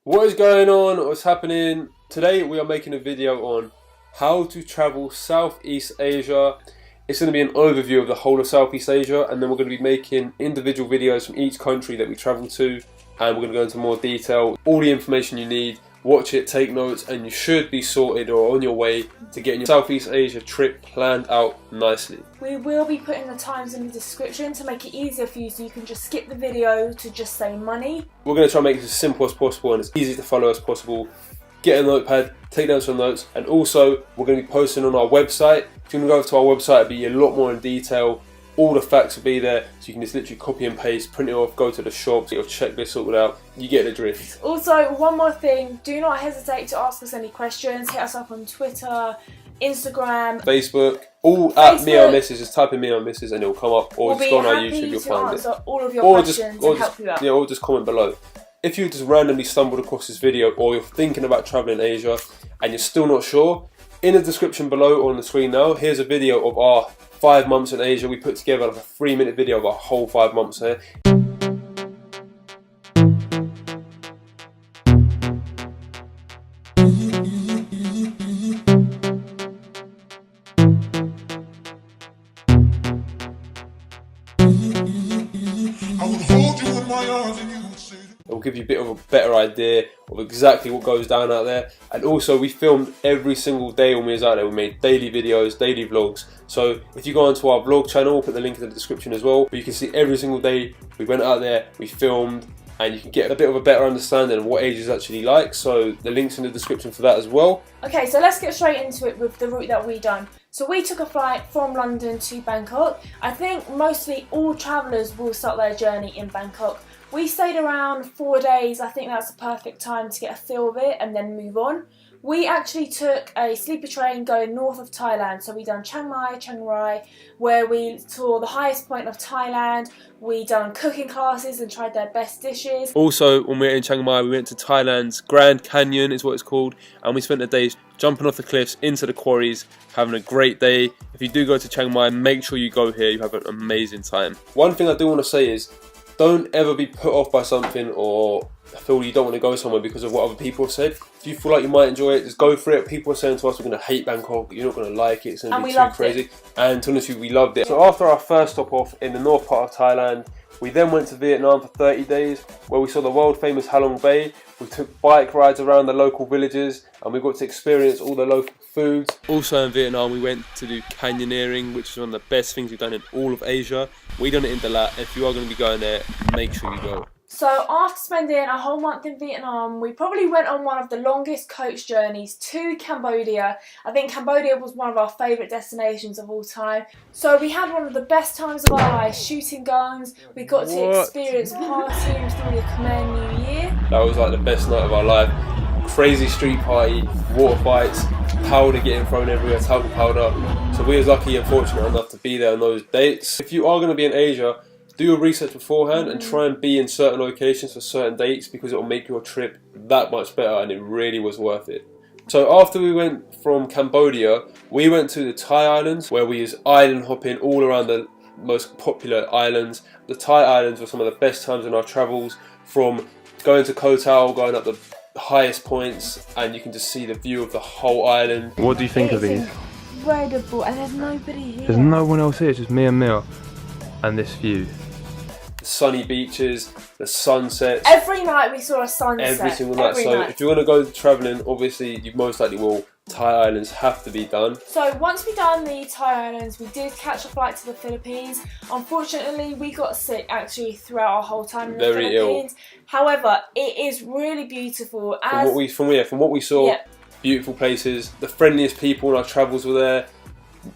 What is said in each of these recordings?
What is going on? What's happening? Today we are making a video on how to travel Southeast Asia. It's going to be an overview of the whole of Southeast Asia, and then we're going to be making individual videos from each country that we travel to, and we're going to go into more detail. All the information you need, watch it, take notes, and you should be sorted or on your way to getting your Southeast Asia trip planned out nicely. We will be putting the times in the description to make it easier for you, so you can just skip the video to just say money. We're going to try and make it as simple as possible and as easy to follow as possible. Get a notepad, take down some notes, and also we're going to be posting on our website. If you want to go over to our website, it'll be a lot more in detail. All the facts will be there, so you can just literally copy and paste, print it off, go to the shop, get your checklist sorted out. You get the drift. Also, one more thing, do not hesitate to ask us any questions. Hit us up on Twitter, Instagram, Facebook, all at Me or Mrs. Just type in Me or Mrs. and it'll come up, or just go on our YouTube, you'll find it. All of your questions and help you out. Yeah, or just comment below. If you just randomly stumbled across this video, or you're thinking about traveling Asia and you're still not sure, in the description below or on the screen now, here's a video of our 5 months in Asia. We put together like a 3-minute video of our whole 5 months here. It will give you a bit of a better idea of exactly what goes down out there. And also, we filmed every single day when we was out there. We made daily videos, daily vlogs. So if you go onto our vlog channel, we'll put the link in the description as well. But you can see every single day we went out there, we filmed, and you can get a bit of a better understanding of what Asia is actually like. So the link's in the description for that as well. Okay, so let's get straight into it with the route that we done. So we took a flight from London to Bangkok. I think mostly all travellers will start their journey in Bangkok. We stayed around 4 days. I think that's the perfect time to get a feel of it and then move on. We actually took a sleeper train going north of Thailand. So we done Chiang Mai, Chiang Rai, where we saw the highest point of Thailand. We done cooking classes and tried their best dishes. Also, when we were in Chiang Mai, we went to Thailand's Grand Canyon, is what it's called, and we spent the days jumping off the cliffs into the quarries, having a great day. If you do go to Chiang Mai, make sure you go here. You have an amazing time. One thing I do want to say is, don't ever be put off by something or feel you don't want to go somewhere because of what other people have said. If you feel like you might enjoy it, just go for it. People are saying to us, we're going to hate Bangkok, you're not going to like it, it's going to be too crazy. And to be honest with you, we loved it. So after our first stop off in the north part of Thailand, we then went to Vietnam for 30 days, where we saw the world famous Halong Bay. We took bike rides around the local villages, and we got to experience all the local foods. Also in Vietnam, we went to do canyoneering, which is one of the best things we've done in all of Asia. We done it in Dalat. If you are going to be going there, make sure you go. So after spending a whole month in Vietnam, we probably went on one of the longest coach journeys to Cambodia. I think Cambodia was one of our favourite destinations of all time. So we had one of the best times of our lives shooting guns. We got to experience partying through the Khmer New Year. That was like the best night of our life. Crazy street party, water fights, powder getting thrown everywhere, talcum powder. So we was lucky and fortunate enough to be there on those dates. If you are going to be in Asia, do your research beforehand and try and be in certain locations for certain dates, because it will make your trip that much better, and it really was worth it. So after we went from Cambodia, we went to the Thai islands, where we was island hopping all around the most popular islands. The Thai islands were some of the best times in our travels, from going to Koh Tao, going up the highest points, and you can just see the view of the whole island. What do you think of these? Incredible, and there's nobody here. There's no one else here, it's just me and Mia, and this view. Sunny beaches, the sunsets. Every night we saw a sunset. Every single night. So if you want to go travelling, obviously you most likely will. Thai islands have to be done. So once we done the Thai islands, we did catch a flight to the Philippines. Unfortunately, we got sick actually throughout our whole time in the Philippines. However, it is really beautiful. From what we saw, beautiful places. The friendliest people in our travels were there.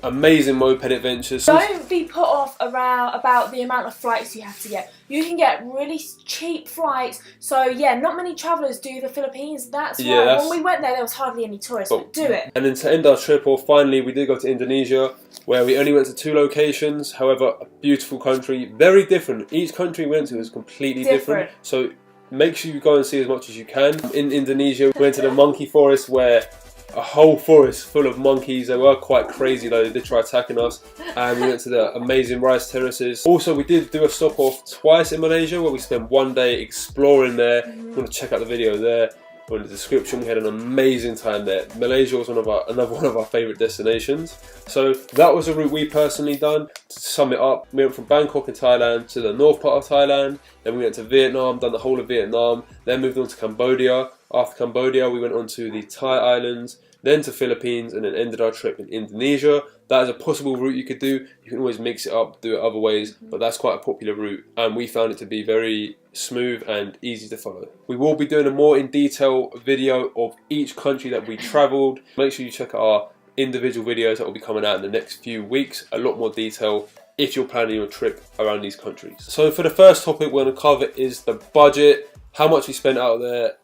Amazing moped adventures. Don't be put off about the amount of flights you have to get. You can get really cheap flights. So yeah, not many travellers do the Philippines. That's why when we went there was hardly any tourists. But do it. And then to end our trip off, finally we did go to Indonesia, where we only went to 2 locations. However, a beautiful country, very different. Each country we went to was completely different. So make sure you go and see as much as you can. In Indonesia, we went to the monkey forest, where a whole forest full of monkeys. They were quite crazy though, they did try attacking us. And we went to the amazing rice terraces. Also, we did do a stop off twice in Malaysia where we spent one day exploring there. If you want to check out the video there or in the description, we had an amazing time there. Malaysia was another one of our favourite destinations. So that was a route we personally done. To sum it up, we went from Bangkok in Thailand to the north part of Thailand, then we went to Vietnam, done the whole of Vietnam, then moved on to Cambodia. After Cambodia, we went on to the Thai islands, then to Philippines, and then ended our trip in Indonesia. That is a possible route you could do. You can always mix it up, do it other ways, but that's quite a popular route, and we found it to be very smooth and easy to follow. We will be doing a more in detail video of each country that we travelled. Make sure you check out our individual videos that will be coming out in the next few weeks. A lot more detail if you're planning your trip around these countries. So for the first topic we're going to cover is the budget, how much we spent out there,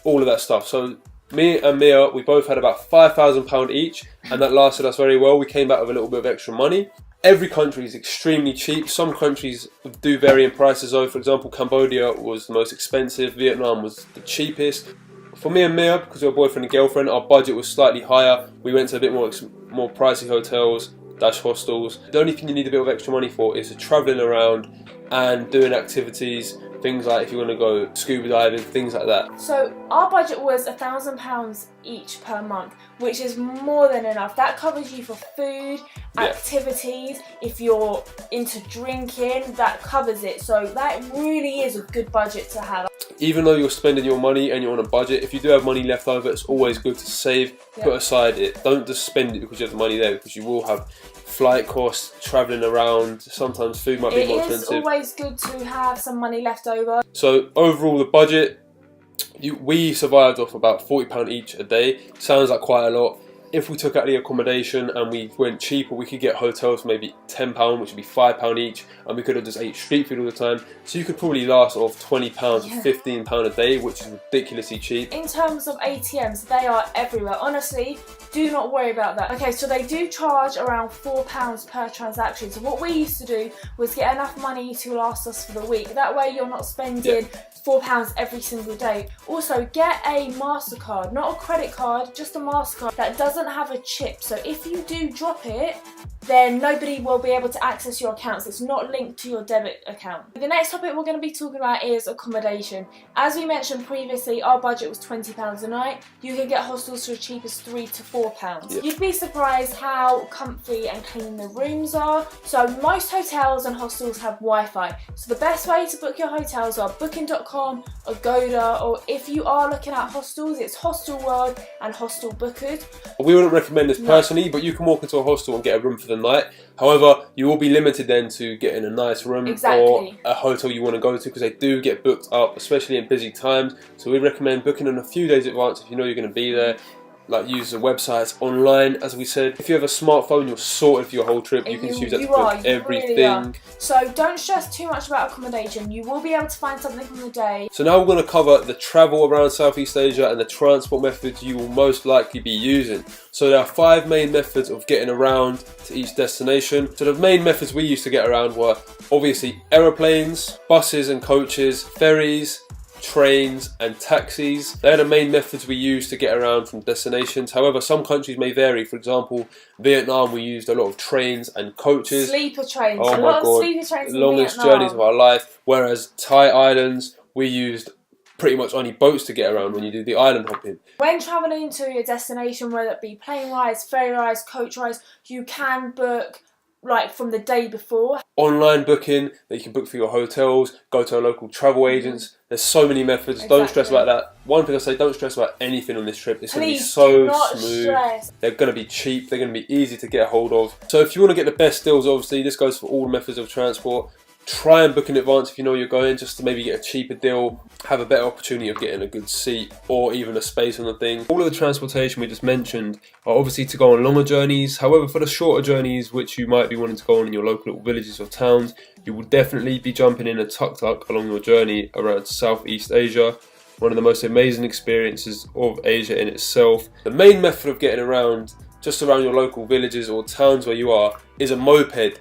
all of that stuff. So me and Mia, we both had about £5,000 each, and that lasted us very well. We came back with a little bit of extra money. Every country is extremely cheap. Some countries do vary in prices though. For example, Cambodia was the most expensive, Vietnam was the cheapest. For me and Mia, because we were boyfriend and girlfriend, our budget was slightly higher. We went to a bit more pricey hotels, hostels. The only thing you need a bit of extra money for is travelling around and doing activities. Things like if you want to go scuba diving, things like that. So our budget was £1,000 each per month, which is more than enough. That covers you for food, activities. If you're into drinking, that covers it. So that really is a good budget to have. Even though you're spending your money and you're on a budget, if you do have money left over, it's always good to save, put aside it. Don't just spend it because you have the money there, because you will have flight costs, travelling around, sometimes food might be more expensive. It is always good to have some money left over. So overall the budget, we survived off about £40 each a day. Sounds like quite a lot. If we took out the accommodation and we went cheaper, we could get hotels for maybe £10, which would be £5 each, and we could have just ate street food all the time. So you could probably last off £20, £15 a day, which is ridiculously cheap. In terms of ATMs, they are everywhere. Honestly, do not worry about that. Okay, so they do charge around £4 per transaction. So what we used to do was get enough money to last us for the week. That way you're not spending £4 every single day. Also, get a MasterCard, not a credit card, just a MasterCard that doesn't have a chip. So if you do drop it, then nobody will be able to access your accounts. It's not linked to your debit account. The next topic we're going to be talking about is accommodation. As we mentioned previously, our budget was £20 a night. You can get hostels for as cheap as £3 to £4. You'd be surprised how comfy and clean the rooms are. So most hotels and hostels have Wi-Fi. So the best way to book your hotels are booking.com, Agoda, or if you are looking at hostels, it's Hostel World and Hostel Bookers. We wouldn't recommend this personally, but you can walk into a hostel and get a room for the night. However, you will be limited then to getting a nice room or a hotel you want to go to, because they do get booked up, especially in busy times. So we recommend booking in a few days in advance if you know you're going to be there. Like use the websites online, as we said. If you have a smartphone, you're sorted for your whole trip. You can use that to book everything. Really, so don't stress too much about accommodation. You will be able to find something on the day. So now we're going to cover the travel around Southeast Asia and the transport methods you will most likely be using. So there are 5 main methods of getting around to each destination. So the main methods we used to get around were obviously aeroplanes, buses and coaches, ferries, trains and taxis. They're the main methods we use to get around from destinations. However, some countries may vary. For example, Vietnam, we used a lot of trains and coaches. Sleeper trains. Oh my God, sleeper trains in longest Vietnam. journeys of our life. Whereas Thai islands, we used pretty much only boats to get around when you do the island hopping. When travelling to your destination, whether it be plane rides, ferry rides, coach rides, you can book like from the day before. Online booking that you can book for your hotels, go to a local travel agents. There's so many methods. Don't stress about that. One thing I say, don't stress about anything on this trip. It's going to be so smooth. They're going to be cheap. They're going to be easy to get a hold of. So if you want to get the best deals, obviously this goes for all methods of transport. Try and book in advance if you know you're going, just to maybe get a cheaper deal, have a better opportunity of getting a good seat or even a space on the thing. All of the transportation we just mentioned are obviously to go on longer journeys. However, for the shorter journeys which you might be wanting to go on in your local little villages or towns, you will definitely be jumping in a tuk-tuk along your journey around Southeast Asia. One of the most amazing experiences of Asia in itself. The main method of getting around, just around your local villages or towns where you are, is a moped.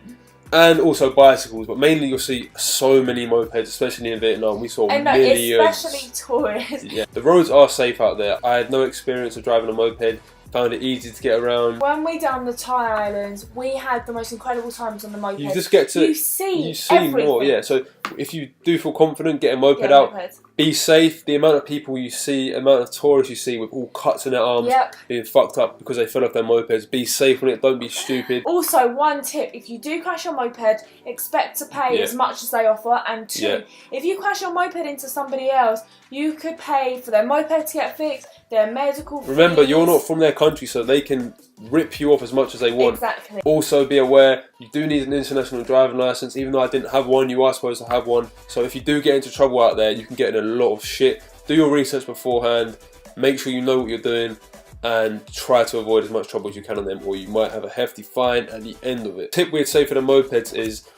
And also bicycles, but mainly you'll see so many mopeds, especially in Vietnam. We saw millions. Especially tourists. Yeah. The roads are safe out there. I had no experience of driving a moped. found it easy to get around. When we done the Thai Islands, we had the most incredible times on the moped. You just get to you see everything. More, yeah. So if you do feel confident, get a moped out. Be safe. The amount of people you see, the amount of tourists you see with all cuts in their arms, being fucked up because they fell off their mopeds. Be safe on it. Don't be stupid. Also, one tip: if you do crash your moped, expect to pay as much as they offer. And two, if you crash your moped into somebody else, you could pay for their moped to get fixed, their medical fees. Remember, you're not from their country, so they can rip you off as much as they want. Exactly. Also, be aware you do need an international driving license. Even though I didn't have one, you are supposed to have one. So if you do get into trouble out there, you can get in a lot of shit. Do your research beforehand. Make sure you know what you're doing, and try to avoid as much trouble as you can on them, or you might have a hefty fine at the end of it. Tip we'd say for the mopeds is,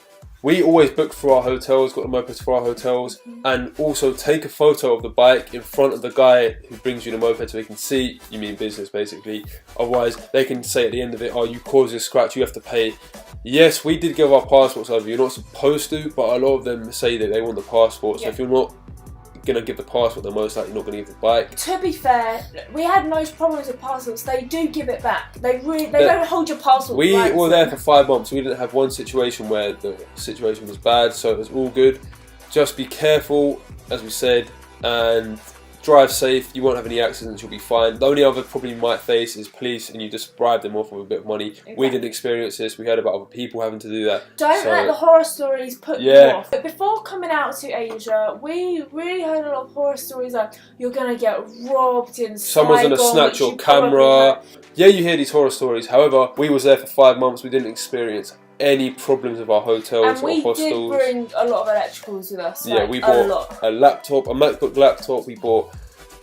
we always book for our hotels, got the mopeds for our hotels, and also take a photo of the bike in front of the guy who brings you the moped so they can see you mean business, basically. Otherwise, they can say at the end of it, oh, you caused a scratch, you have to pay. Yes, we did give our passports over. You're not supposed to, but a lot of them say that they want the passport. So if you're not going to give the passport, they're most likely not going to give the bike. To be fair, we had no problems with passports. They do give it back. They don't hold your passport. We were there for 5 months. We didn't have one situation where the situation was bad, so it was all good. Just be careful, as we said, and drive safe. You won't have any accidents. You'll be fine. The only other problem you might face is police, and you just bribe them off with a bit of money. Exactly. We didn't experience this. We heard about other people having to do that. Don't let the horror stories put you off. But before coming out to Asia, we really heard a lot of horror stories like you're gonna get robbed in someone's Saigon, gonna snatch your camera. Yeah, you hear these horror stories. However, we was there for 5 months. We didn't experience any problems with our hotels or hostels. And we did bring a lot of electricals with us. Yeah, we bought a laptop, a MacBook laptop. We bought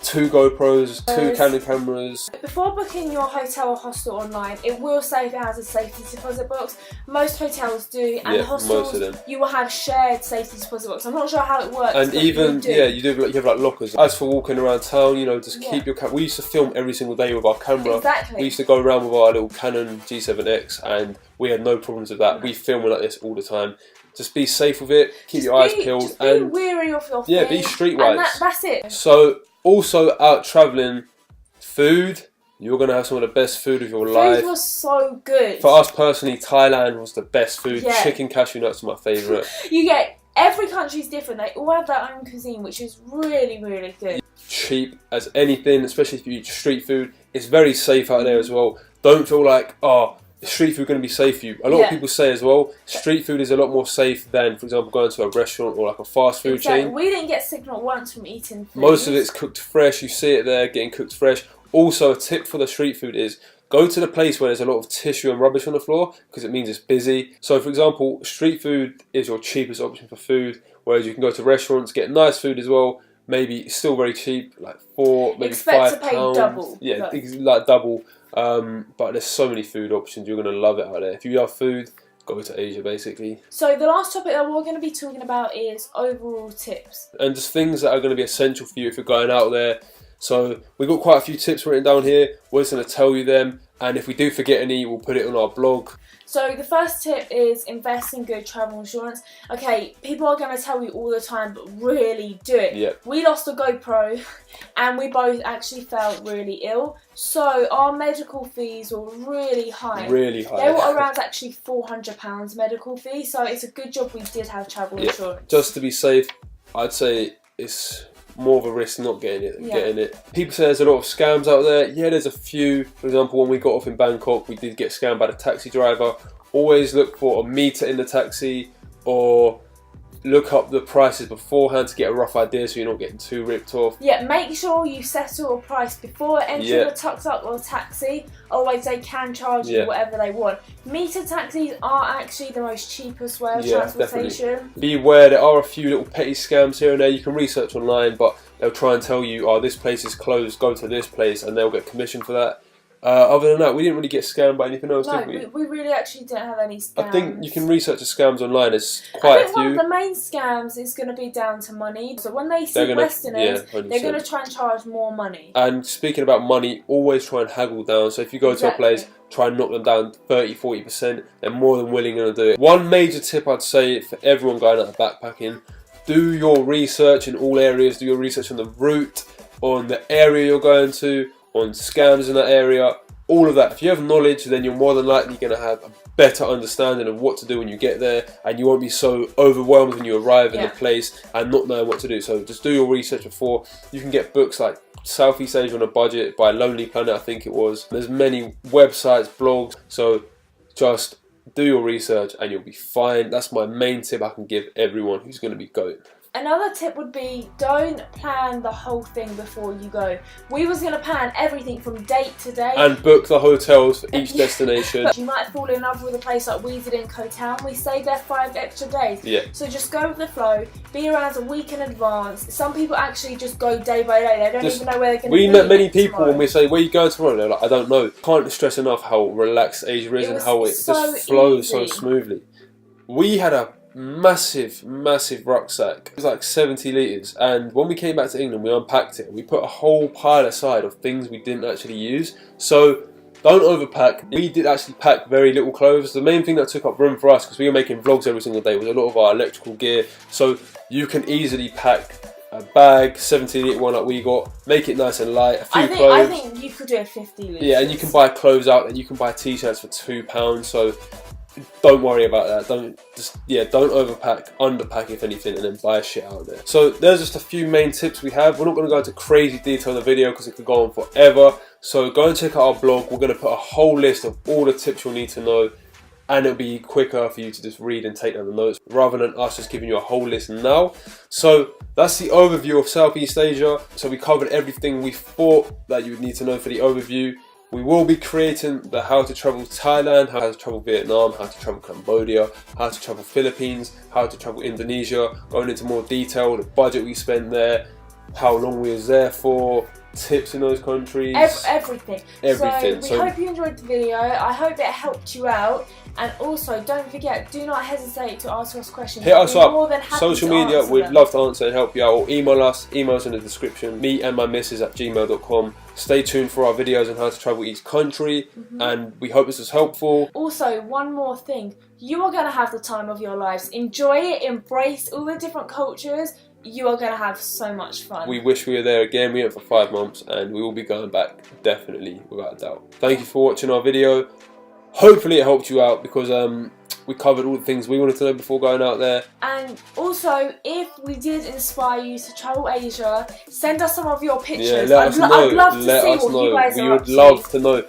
2 GoPros, 2 Canon cameras. Before booking your hotel or hostel online, it will say if it has a safety deposit box. Most hotels do, and hostels, most of them. You will have shared safety deposit box. I'm not sure how it works. And even, you have like lockers. As for walking around town, you know, just keep your camera. We used to film every single day with our camera. Exactly. We used to go around with our little Canon G7X, and we had no problems with that. We film like this all the time. Just be safe with it, keep your eyes peeled. Just be wary of your be streetwise. And that's it. So, also out travelling, food, you're going to have some of the best food of your life. Food was so good. For us personally, Thailand was the best food. Chicken cashew nuts are my favourite. You get, every country's different. They all have their own cuisine, which is really, really good. Cheap as anything, especially if you eat street food. It's very safe out there as well. Don't feel like, oh, is street food going to be safe for you? A lot of people say as well, street food is a lot more safe than, for example, going to a restaurant or like a fast food chain. We didn't get sick not once from eating food. Most of it's cooked fresh. You see it there, getting cooked fresh. Also, a tip for the street food is go to the place where there's a lot of tissue and rubbish on the floor, because it means it's busy. So, for example, street food is your cheapest option for food, whereas you can go to restaurants, get nice food as well. Maybe still very cheap, like maybe £5. To pay double. Yeah, like double. But there's so many food options. You're going to love it out there. If you love food, go to Asia, basically. So the last topic that we're going to be talking about is overall tips. And just things that are going to be essential for you if you're going out there. So we've got quite a few tips written down here. We're just going to tell you them. And if we do forget any, we'll put it on our blog. So the first tip is invest in good travel insurance. Okay, people are going to tell you all the time, but really do it. Yep. We lost a GoPro and we both actually felt really ill. So our medical fees were really high. Really high. They were around actually £400 medical fee. So it's a good job we did have travel insurance. Just to be safe, I'd say it's more of a risk not getting it than getting it. People say there's a lot of scams out there. Yeah, there's a few. For example, when we got off in Bangkok, we did get scammed by the taxi driver. Always look for a meter in the taxi, or look up the prices beforehand to get a rough idea so you're not getting too ripped off. Yeah, make sure you settle a price before entering a tuk-tuk or taxi, otherwise they can charge you whatever they want. Meter taxis are actually the most cheapest way of transportation. Definitely. Be aware there are a few little petty scams here and there. You can research online, but they'll try and tell you, oh, this place is closed, go to this place, and they'll get commission for that. Other than that, we didn't really get scammed by anything else, did we? No, we really actually didn't have any scams. I think you can research the scams online. There's quite a few. One of the main scams is going to be down to money. So when they see Westerners, they're going to try and charge more money. And speaking about money, always try and haggle down. So if you go to a place, try and knock them down 30-40%. They're more than willing to do it. One major tip I'd say for everyone going out backpacking, do your research in all areas. Do your research on the route, on the area you're going to, on scams in that area. all of that. If you have knowledge, then you're more than likely going to have a better understanding of what to do when you get there, and you won't be so overwhelmed when you arrive in the place and not knowing what to do. So just do your research before. You can get books like Southeast Asia on a Budget by Lonely Planet, I think it was. There's many websites, blogs, so just do your research and you'll be fine. That's my main tip I can give everyone who's going to be going. Another tip would be, don't plan the whole thing before you go. We was going to plan everything from date to date. And book the hotels for each destination. But you might fall in love with a place like we did in Koh Town. We stayed there 5 extra days. Yeah. So just go with the flow, be around a week in advance. Some people actually just go day by day. They don't even know where they're going to be. We met many people tomorrow. When we say, where are you going tomorrow? They're like, I don't know. Can't stress enough how relaxed Asia is and how it just flows so smoothly. We had a massive rucksack. It was like 70 litres, and when we came back to England we unpacked it. We put a whole pile aside of things we didn't actually use. So don't overpack. We did actually pack very little clothes. The main thing that took up room for us, because we were making vlogs every single day, was a lot of our electrical gear. So you can easily pack a bag, 70 litre one like we got, make it nice and light, a few clothes. I think you could do a 50 litres. Yeah, and you can buy clothes out, and you can buy t-shirts for £2, so don't worry about that. Don't overpack, underpack if anything, and then buy shit out there. So there's just a few main tips we have. We're not going to go into crazy detail in the video because it could go on forever. So go and check out our blog. We're going to put a whole list of all the tips you'll need to know, and it'll be quicker for you to just read and take down the notes rather than us just giving you a whole list now. So that's the overview of Southeast Asia. So we covered everything we thought that you would need to know for the overview. We will be creating the how to travel Thailand, how to travel Vietnam, how to travel Cambodia, how to travel Philippines, how to travel Indonesia, going into more detail, the budget we spent there, how long we was there for, tips in those countries. Everything. So we hope you enjoyed the video. I hope it helped you out. And also, don't forget, do not hesitate to ask us questions. Hit us up. More than happy Social to media, answer we'd them. love to answer and help you out. Or email us, emails in the description. Me and my missus at gmail.com. Stay tuned for our videos on how to travel each country, and we hope this was helpful. Also, one more thing. You are going to have the time of your lives. Enjoy it, embrace all the different cultures. You are going to have so much fun. We wish we were there again. We went for 5 months and we will be going back, definitely, without a doubt. Thank you for watching our video. Hopefully it helped you out, because we covered all the things we wanted to know before going out there. And also, if we did inspire you to travel Asia, send us some of your pictures. Yeah, let us know. I'd love to see what you guys are up to. We would love to know.